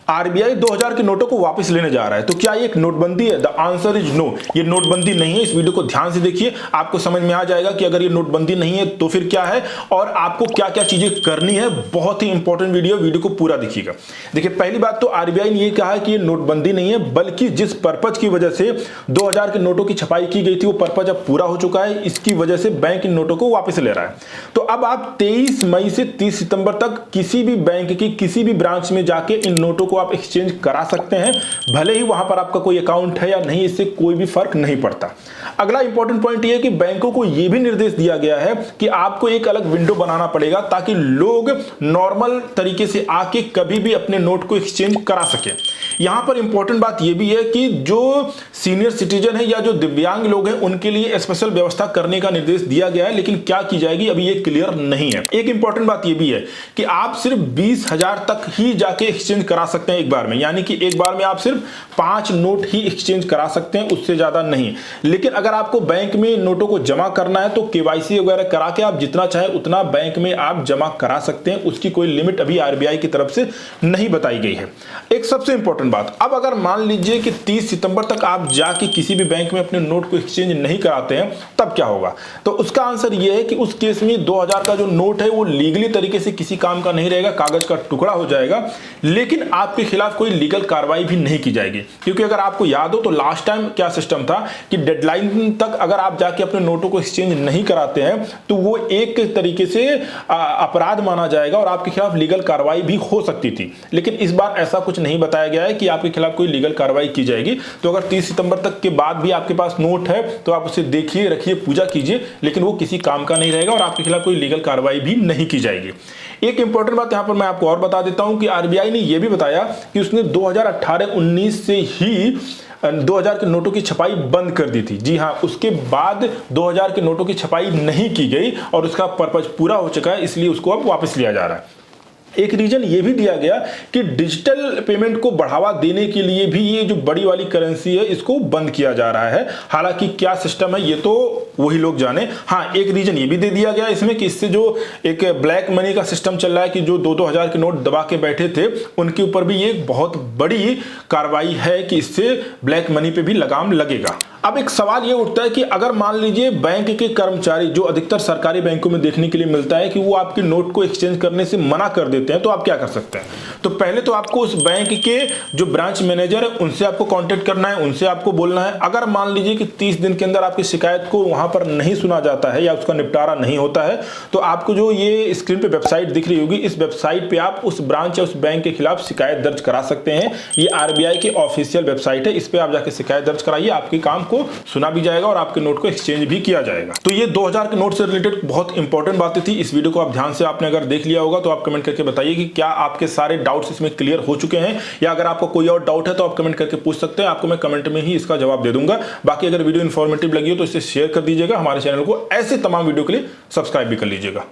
RBI 2000 के नोटों को वापस लेने जा रहा है, तो क्या ये एक नोटबंदी है? द आंसर इज नो, ये नोटबंदी नहीं है। इस वीडियो को ध्यान से देखिए, आपको समझ में आ जाएगा कि अगर ये नोटबंदी नहीं है तो फिर क्या है और आपको क्या क्या चीजें करनी है। बहुत ही इंपॉर्टेंट वीडियो को पूरा देखिएगा। देखिए, पहली बात तो आरबीआई ने ये कहा है कि ये नोटबंदी नहीं है, बल्कि जिस पर्पज की वजह से 2000 के नोटों की छपाई की गई थी वो पर्पज अब पूरा हो चुका है। इसकी वजह से बैंक इन नोटों को वापस ले रहा है। तो अब आप 23 मई से 30 सितंबर तक किसी भी बैंक की किसी भी ब्रांच में जाके इन नोटों को आप एक्सचेंज करा सकते हैं, भले ही वहां पर आपका कोई अकाउंट है या नहीं, इससे कोई भी फर्क नहीं पड़ता। अगला इंपॉर्टेंट पॉइंट यह है कि बैंकों को यह भी निर्देश दिया गया है कि आपको एक अलग विंडो बनाना पड़ेगा ताकि लोग नॉर्मल तरीके से आके कभी भी अपने नोट को एक्सचेंज करा सके। यहां पर इंपॉर्टेंट बात यह भी है कि जो सीनियर सिटीजन है या जो दिव्यांग लोग हैं उनके लिए स्पेशल व्यवस्था करने का निर्देश दिया गया है, लेकिन क्या की जाएगी अभी ये क्लियर नहीं है। एक इंपॉर्टेंट बात यह भी है कि आप सिर्फ 20,000 तक ही जाके एक्सचेंज करा सकते हैं एक बार में, यानी कि एक बार में आप सिर्फ 5 नोट ही एक्सचेंज करा सकते हैं, उससे ज्यादा नहीं। लेकिन अगर आपको बैंक में नोटों को जमा करना है तो केवाईसी वगैरह करा के आप जितना चाहे उतना बैंक में आप जमा करा सकते हैं, उसकी कोई लिमिट अभी आरबीआई की तरफ से नहीं बताई गई है। एक सबसे इंपॉर्टेंट बात, अब अगर मान लीजिए कि 30 सितंबर तक आप जाके किसी भी बैंक में अपने नोट को एक्सचेंज नहीं कराते हैं, तब क्या होगा? तो उसका आंसर यह है कि उस केस में 2000 का जो नोट है वो लीगली तरीके से किसी काम का नहीं रहेगा, कागज का टुकड़ा हो जाएगा, लेकिन आपके खिलाफ कोई लीगल कार्रवाई भी नहीं की जाएगी। क्योंकि अगर आपको याद हो तो लास्ट टाइम क्या सिस्टम था कि डेडलाइन तक अगर आप जाके अपने नोटों को एक्सचेंज नहीं कराते हैं तो वो एक तरीके से अपराध माना जाएगा और आपके खिलाफ लीगल कार्रवाई भी हो सकती थी। लेकिन इस बार ऐसा कुछ नहीं बताया गया है कि आपके खिलाफ कोई लीगल कार्रवाई की जाएगी। तो अगर 30 सितंबर तक के बाद भी आपके पास नोट है तो आप उसे देखिए, रखिए, पूजा कीजिए, लेकिन वो किसी काम का नहीं रहेगा और आपके खिलाफ कोई लीगल कार्रवाई भी नहीं की जाएगी। एक इंपॉर्टेंट बात यहां पर मैं आपको और बता देता हूं कि आरबीआई ने यह भी बताया कि उसने 2018-19 से ही 2000 के नोटों की छपाई बंद कर दी थी। जी हां, उसके बाद 2000 के नोटों की छपाई नहीं की गई और उसका पर्पज पूरा हो चुका है, इसलिए उसको अब वापस लिया जा रहा है। एक रीजन ये भी दिया गया कि डिजिटल पेमेंट को बढ़ावा देने के लिए भी ये जो बड़ी वाली करेंसी है इसको बंद किया जा रहा है। हालांकि क्या सिस्टम है ये तो वही लोग जाने। हाँ, एक रीजन ये भी दे दिया गया इसमें कि इससे जो एक ब्लैक मनी का सिस्टम चल रहा है कि जो 2-2 हजार के नोट दबा के बैठे थे उनके ऊपर भी ये बहुत बड़ी कार्रवाई है कि इससे ब्लैक मनी पे भी लगाम लगेगा। अब एक सवाल ये उठता है कि अगर मान लीजिए बैंक के कर्मचारी, जो अधिकतर सरकारी बैंकों में देखने के लिए मिलता है कि वो आपके नोट को एक्सचेंज करने से मना कर देते हैं, तो आप क्या कर सकते हैं? तो पहले तो आपको उस बैंक के जो ब्रांच मैनेजर है उनसे आपको कांटेक्ट करना है, उनसे आपको बोलना है। अगर मान लीजिए कि 30 दिन के अंदर आपकी शिकायत को वहां पर नहीं सुना जाता है या उसका निपटारा नहीं होता है, तो आपको जो ये स्क्रीन पे वेबसाइट दिख रही होगी, इस वेबसाइट पे आप उस ब्रांच या उस बैंक के खिलाफ शिकायत दर्ज करा सकते हैं। ये आरबीआई की ऑफिशियल वेबसाइट है, इस पे आप जाके शिकायत दर्ज कराइए, आपके काम को सुना भी जाएगा और आपके नोट को एक्सचेंज भी किया जाएगा। तो ये 2000 के नोट से रिलेटेड बहुत इंपॉर्टेंट बातें थी। इस वीडियो को आप ध्यान से आपने अगर देख लिया होगा तो आप कमेंट करके बताइए कि क्या आपके सारे डाउट्स इसमें क्लियर हो चुके हैं, या अगर आपको कोई और डाउट है तो आप कमेंट करके पूछ सकते हैं, आपको मैं कमेंट में ही इसका जवाब दे दूंगा। बाकी अगर वीडियो इंफॉर्मेटिव लगी हो तो इसे शेयर कर दीजिएगा, हमारे चैनल को ऐसे तमाम वीडियो के लिए सब्सक्राइब भी कर लीजिएगा।